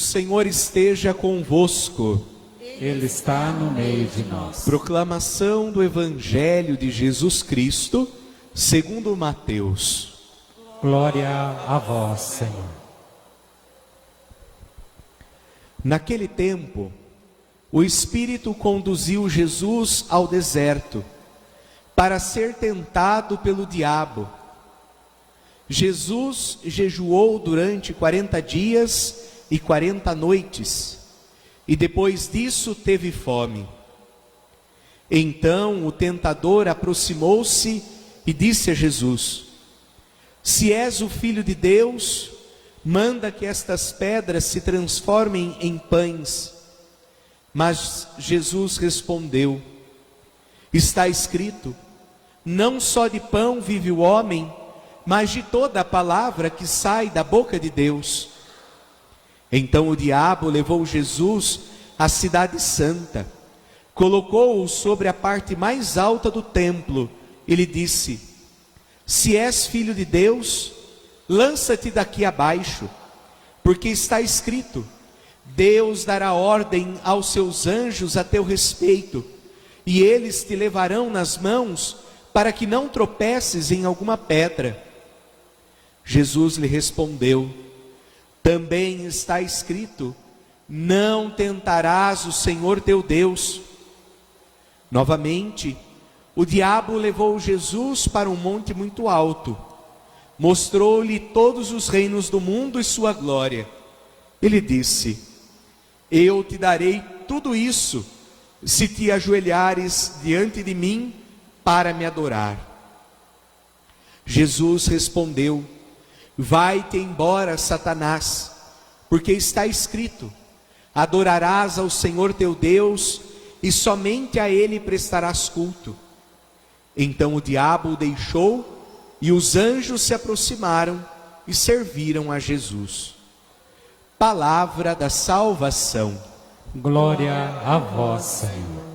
Senhor esteja convosco. Ele está no meio de nós. Proclamação do Evangelho de Jesus Cristo, segundo Mateus. Glória a vós, Senhor. Naquele tempo, o Espírito conduziu Jesus ao deserto, para ser tentado pelo diabo. Jesus jejuou durante 40 dias e 40 noites, e depois disso teve fome. Então o tentador aproximou-se e disse a Jesus: Se és o Filho de Deus, manda que estas pedras se transformem em pães. Mas Jesus respondeu: Está escrito, não só de pão vive o homem, mas de toda a palavra que sai da boca de Deus. Então o diabo levou Jesus à cidade santa, colocou-o sobre a parte mais alta do templo e lhe disse: Se és filho de Deus, lança-te daqui abaixo, porque está escrito, Deus dará ordem aos seus anjos a teu respeito, e eles te levarão nas mãos, para que não tropeces em alguma pedra. Jesus lhe respondeu: Também está escrito, não tentarás o Senhor teu Deus. Novamente, o diabo levou Jesus para um monte muito alto, mostrou-lhe todos os reinos do mundo e sua glória. Ele disse: Eu te darei tudo isso, se te ajoelhares diante de mim para me adorar. Jesus respondeu: Vai-te embora, Satanás, porque está escrito, adorarás ao Senhor teu Deus, e somente a Ele prestarás culto. Então o diabo o deixou, e os anjos se aproximaram e serviram a Jesus. Palavra da salvação. Glória a vós, Senhor.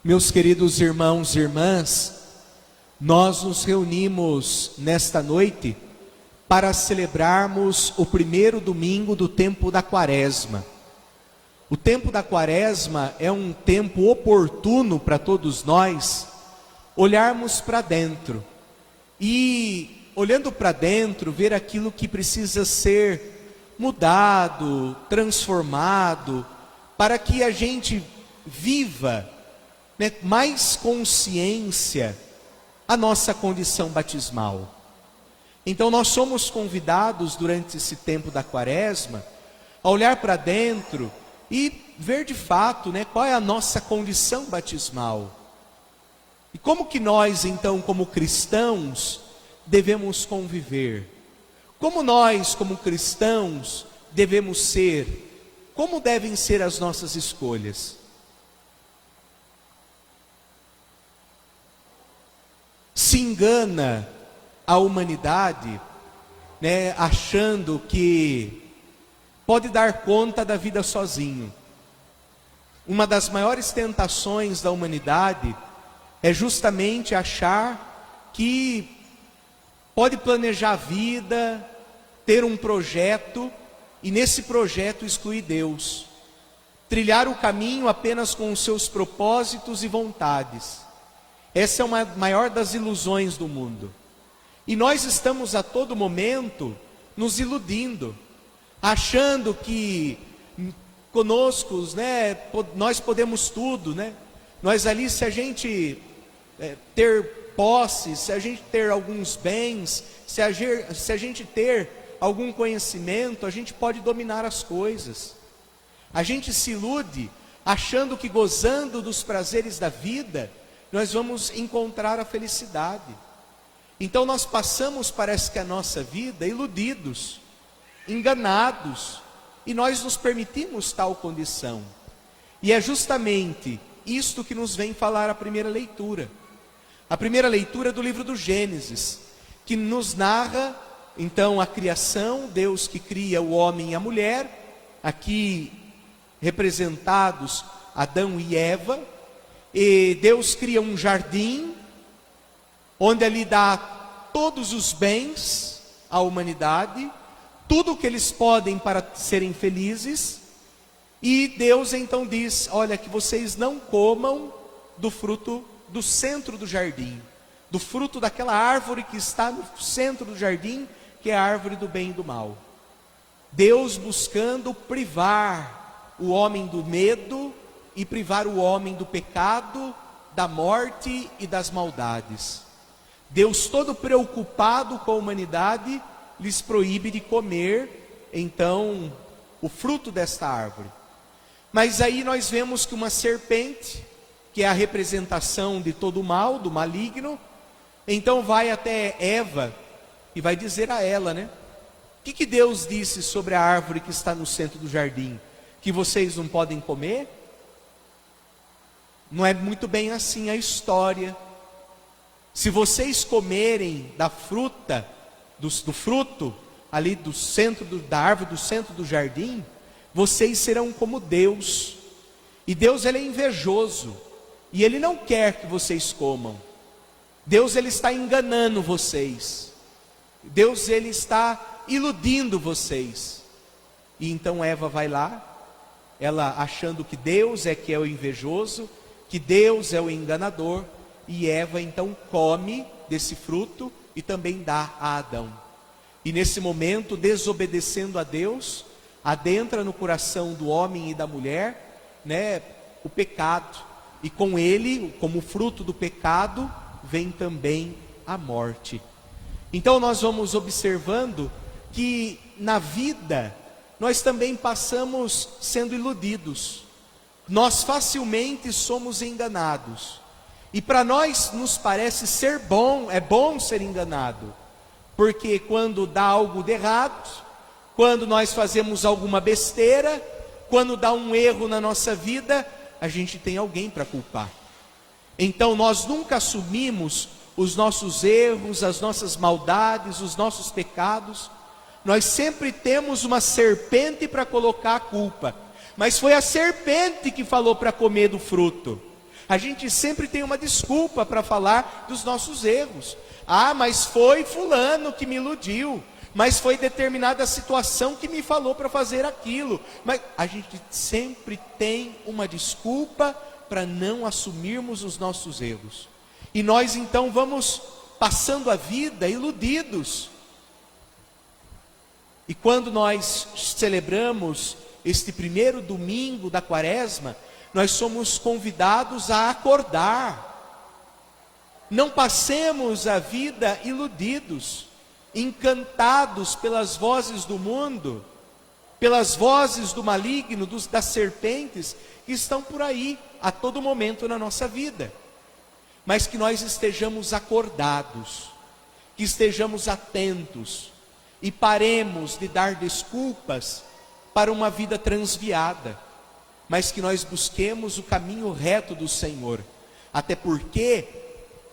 Meus queridos irmãos e irmãs, nós nos reunimos nesta noite para celebrarmos o primeiro domingo do tempo da Quaresma. O tempo da Quaresma é um tempo oportuno para todos nós olharmos para dentro e, olhando para dentro, ver aquilo que precisa ser mudado, transformado, para que a gente viva mais consciência a nossa condição batismal. Então nós somos convidados durante esse tempo da Quaresma a olhar para dentro e ver de fato qual é a nossa condição batismal. E como que nós então, como cristãos, devemos conviver? Como nós, como cristãos, devemos ser? Como devem ser as nossas escolhas? Se engana a humanidade, achando que pode dar conta da vida sozinho. Uma das maiores tentações da humanidade é justamente achar que pode planejar a vida, ter um projeto, e nesse projeto excluir Deus. Trilhar o caminho apenas com os seus propósitos e vontades. Essa é uma maior das ilusões do mundo. E nós estamos a todo momento nos iludindo, achando que conosco, nós podemos tudo, Nós ali, se a gente ter posse, se a gente ter alguns bens, se a gente ter algum conhecimento, a gente pode dominar as coisas. A gente se ilude achando que gozando dos prazeres da vida, nós vamos encontrar a felicidade. Então nós passamos, parece que a nossa vida, iludidos, enganados, e nós nos permitimos tal condição. E é justamente isto que nos vem falar a primeira leitura. A primeira leitura do livro do Gênesis, que nos narra, então, a criação, Deus que cria o homem e a mulher, aqui representados Adão e Eva, e Deus cria um jardim, onde Ele dá todos os bens à humanidade, tudo o que eles podem para serem felizes, e Deus então diz: olha, que vocês não comam do fruto do centro do jardim, do fruto daquela árvore que está no centro do jardim, que é a árvore do bem e do mal. Deus buscando privar o homem do medo e privar o homem do pecado, da morte e das maldades. Deus, todo preocupado com a humanidade, lhes proíbe de comer, então, o fruto desta árvore. Mas aí nós vemos que uma serpente, que é a representação de todo o mal, do maligno, então vai até Eva e vai dizer a ela, né? O que Deus disse sobre a árvore que está no centro do jardim? Que vocês não podem comer? Não é muito bem assim a história. Se vocês comerem da fruta, do fruto ali do centro da árvore, do centro do jardim, vocês serão como Deus. E Deus, Ele é invejoso, e Ele não quer que vocês comam. Deus, Ele está enganando vocês. Deus, Ele está iludindo vocês. E então Eva vai lá, ela achando que Deus é que é o invejoso, que Deus é o enganador, e Eva então come desse fruto e também dá a Adão. E nesse momento, desobedecendo a Deus, adentra no coração do homem e da mulher, né, o pecado. E com ele, como fruto do pecado, vem também a morte. Então nós vamos observando que na vida nós também passamos sendo iludidos. Nós facilmente somos enganados. E para nós nos parece ser bom, é bom ser enganado. Porque quando dá algo de errado, quando nós fazemos alguma besteira, quando dá um erro na nossa vida, a gente tem alguém para culpar. Então nós nunca assumimos os nossos erros, as nossas maldades, os nossos pecados. Nós sempre temos uma serpente para colocar a culpa. Mas foi a serpente que falou para comer do fruto. A gente sempre tem uma desculpa para falar dos nossos erros. Ah, mas foi fulano que me iludiu. Mas foi determinada situação que me falou para fazer aquilo. Mas a gente sempre tem uma desculpa para não assumirmos os nossos erros. E nós então vamos passando a vida iludidos. E quando nós celebramos este primeiro domingo da Quaresma, nós somos convidados a acordar. Não passemos a vida iludidos, encantados pelas vozes do mundo, pelas vozes do maligno, das serpentes que estão por aí a todo momento na nossa vida. Mas que nós estejamos acordados, que estejamos atentos e paremos de dar desculpas para uma vida transviada, mas que nós busquemos o caminho reto do Senhor. Até porque,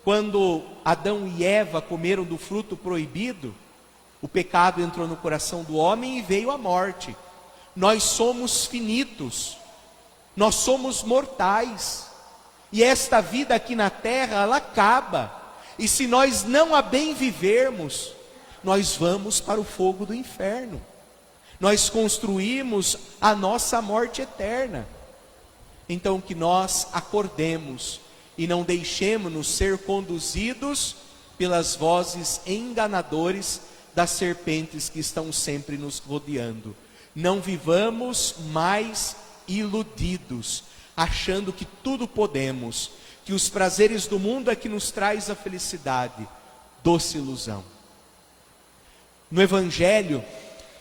quando Adão e Eva comeram do fruto proibido, o pecado entrou no coração do homem e veio a morte. Nós somos finitos, nós somos mortais, e esta vida aqui na terra, ela acaba, e se nós não a bem vivermos, nós vamos para o fogo do inferno. Nós construímos a nossa morte eterna. Então que nós acordemos e não deixemos-nos ser conduzidos pelas vozes enganadores das serpentes que estão sempre nos rodeando. Não vivamos mais iludidos, achando que tudo podemos, que os prazeres do mundo é que nos traz a felicidade. Doce ilusão. No Evangelho,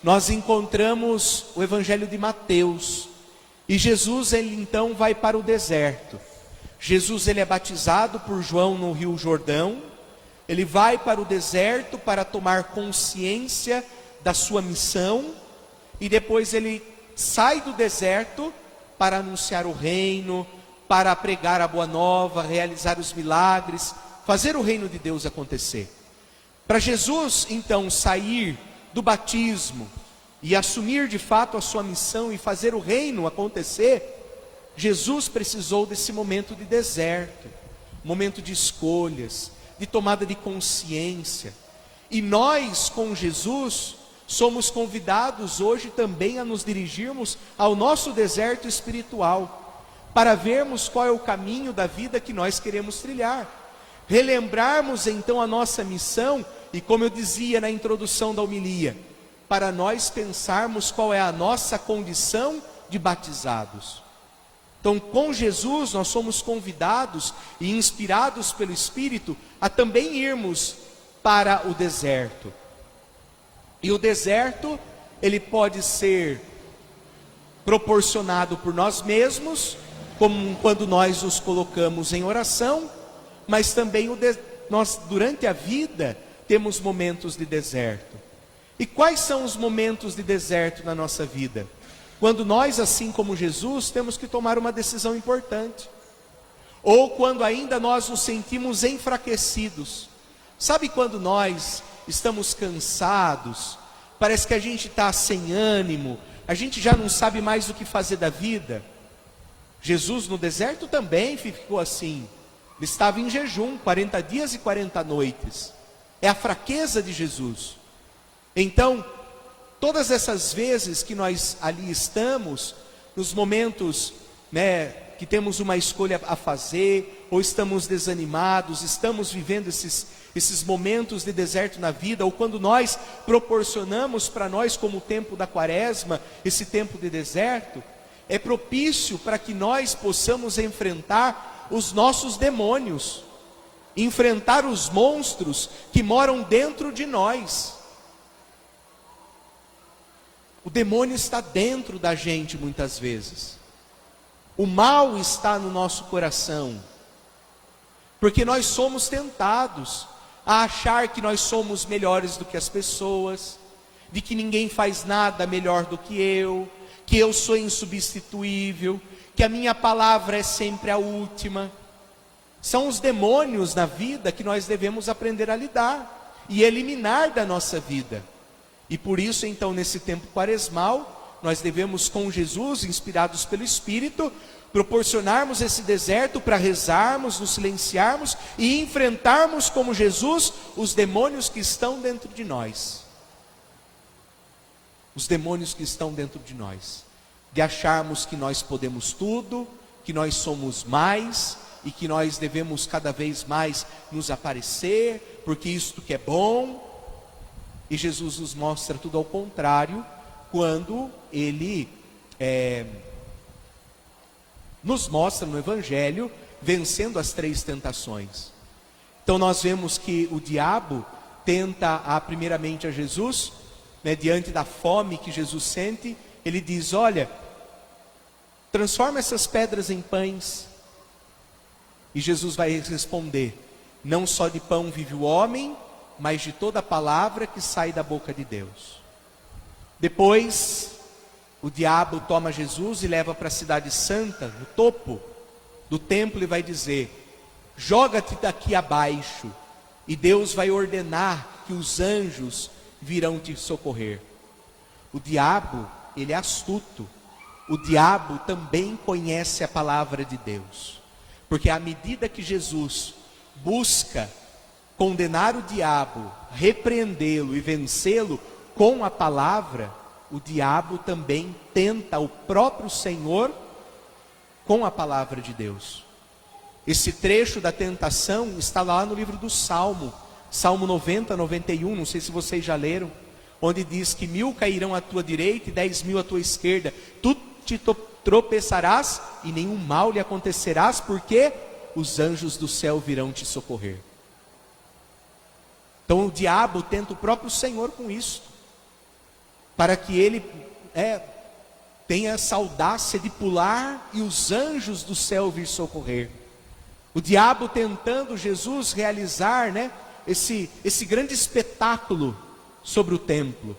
nós encontramos o Evangelho de Mateus, e Jesus, ele então vai para o deserto. Jesus, ele é batizado por João no Rio Jordão, ele vai para o deserto para tomar consciência da sua missão, e depois ele sai do deserto para anunciar o reino, para pregar a boa nova, realizar os milagres, fazer o reino de Deus acontecer. Para Jesus, então, sair do batismo e assumir de fato a sua missão e fazer o reino acontecer, Jesus precisou desse momento de deserto, momento de escolhas, de tomada de consciência. E nós, com Jesus, somos convidados hoje também a nos dirigirmos ao nosso deserto espiritual, para vermos qual é o caminho da vida que nós queremos trilhar. Relembrarmos então a nossa missão e, como eu dizia na introdução da homilia, para nós pensarmos qual é a nossa condição de batizados. Então, com Jesus, nós somos convidados e inspirados pelo Espírito a também irmos para o deserto. E o deserto, ele pode ser proporcionado por nós mesmos, como quando nós nos colocamos em oração, mas também nós, durante a vida, temos momentos de deserto. E quais são os momentos de deserto na nossa vida? Quando nós, assim como Jesus, temos que tomar uma decisão importante. Ou quando ainda nós nos sentimos enfraquecidos. Sabe quando nós estamos cansados, parece que a gente está sem ânimo, a gente já não sabe mais o que fazer da vida? Jesus no deserto também ficou assim. Ele estava em jejum, 40 dias e 40 noites. É a fraqueza de Jesus. Então, todas essas vezes que nós ali estamos, nos momentos, que temos uma escolha a fazer, ou estamos desanimados, estamos vivendo esses momentos de deserto na vida, ou quando nós proporcionamos para nós, como o tempo da quaresma, esse tempo de deserto, é propício para que nós possamos enfrentar os nossos demônios, enfrentar os monstros que moram dentro de nós. O demônio está dentro da gente muitas vezes. O mal está no nosso coração. Porque nós somos tentados a achar que nós somos melhores do que as pessoas, de que ninguém faz nada melhor do que eu sou insubstituível, que a minha palavra é sempre a última. São os demônios na vida que nós devemos aprender a lidar e eliminar da nossa vida. E por isso, então, nesse tempo quaresmal, nós devemos, com Jesus, inspirados pelo Espírito, proporcionarmos esse deserto para rezarmos, nos silenciarmos e enfrentarmos, como Jesus, os demônios que estão dentro de nós. Os demônios que estão dentro de nós. De acharmos que nós podemos tudo, que nós somos mais, e que nós devemos cada vez mais nos aparecer, porque isto que é bom. E Jesus nos mostra tudo ao contrário, quando Ele nos mostra no Evangelho, vencendo as 3 tentações. Então nós vemos que o diabo tenta primeiramente a Jesus, diante da fome que Jesus sente, ele diz: olha, transforma essas pedras em pães. E Jesus vai responder: não só de pão vive o homem, mas de toda a palavra que sai da boca de Deus. Depois, o diabo toma Jesus e leva para a cidade santa, no topo do templo, e vai dizer: joga-te daqui abaixo, e Deus vai ordenar que os anjos virão te socorrer. O diabo, ele é astuto. O diabo também conhece a palavra de Deus, porque à medida que Jesus busca condenar o diabo, repreendê-lo e vencê-lo com a palavra, o diabo também tenta o próprio Senhor com a palavra de Deus. Esse trecho da tentação está lá no livro do Salmo 90, 91, não sei se vocês já leram, onde diz que 1000 cairão à tua direita e 10.000 à tua esquerda, tu te tropeçarás e nenhum mal lhe acontecerás, porque os anjos do céu virão te socorrer. Então o diabo tenta o próprio Senhor com isso, para que ele tenha essa audácia de pular e os anjos do céu vir socorrer. O diabo tentando Jesus realizar esse grande espetáculo sobre o templo.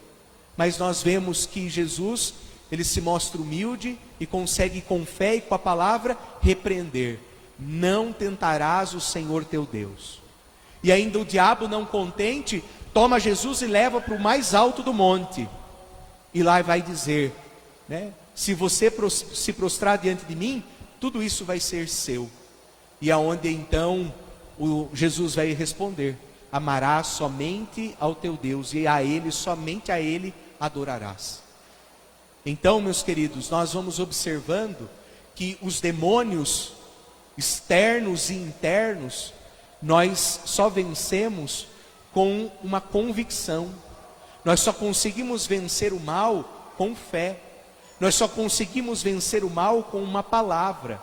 Mas nós vemos que Jesus, ele se mostra humilde e consegue com fé e com a palavra repreender: não tentarás o Senhor teu Deus. E ainda o diabo, não contente, toma Jesus e leva para o mais alto do monte. E lá vai dizer, né, se você se prostrar diante de mim, tudo isso vai ser seu. E aonde então Jesus vai responder: amarás somente ao teu Deus, e a Ele, somente a Ele adorarás. Então, meus queridos, nós vamos observando que os demônios externos e internos, nós só vencemos com uma convicção. Nós só conseguimos vencer o mal com fé. Nós só conseguimos vencer o mal com uma palavra.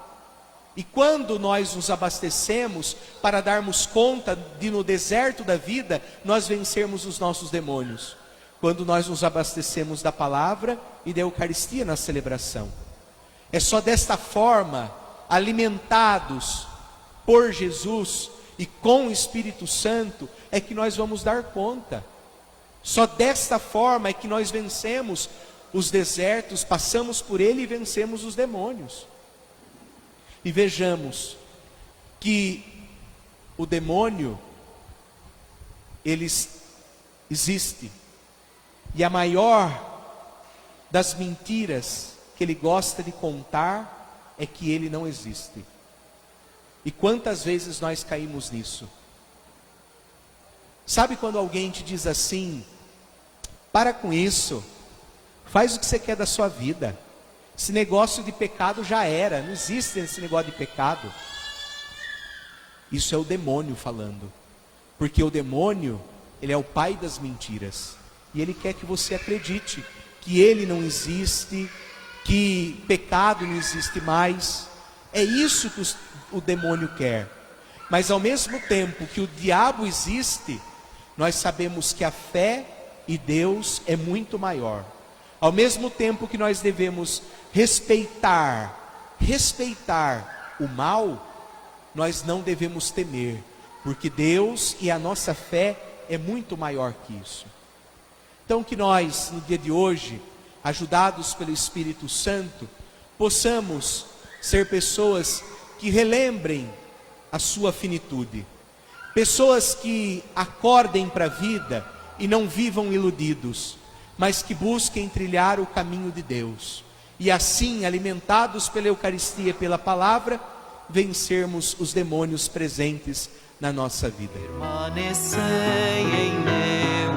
E quando nós nos abastecemos para darmos conta de, no deserto da vida, nós vencermos os nossos demônios? Quando nós nos abastecemos da palavra e da Eucaristia na celebração. É só desta forma, alimentados por Jesus e com o Espírito Santo, é que nós vamos dar conta. Só desta forma é que nós vencemos os desertos, passamos por ele e vencemos os demônios. E vejamos que o demônio, ele existe. E a maior das mentiras que ele gosta de contar é que ele não existe. E quantas vezes nós caímos nisso? Sabe quando alguém te diz assim: para com isso, faz o que você quer da sua vida, esse negócio de pecado já era, não existe esse negócio de pecado. Isso é o demônio falando, porque o demônio, ele é o pai das mentiras, e ele quer que você acredite que ele não existe, que pecado não existe mais. É isso que o demônio quer. Mas ao mesmo tempo que o diabo existe, nós sabemos que a fé e Deus é muito maior. Ao mesmo tempo que nós devemos respeitar o mal, nós não devemos temer, porque Deus e a nossa fé é muito maior que isso. Então que nós, no dia de hoje, ajudados pelo Espírito Santo, possamos ser pessoas que relembrem a sua finitude, pessoas que acordem para a vida e não vivam iludidos, mas que busquem trilhar o caminho de Deus, e assim, alimentados pela Eucaristia e pela palavra, vencermos os demônios presentes na nossa vida. Permanecei em meu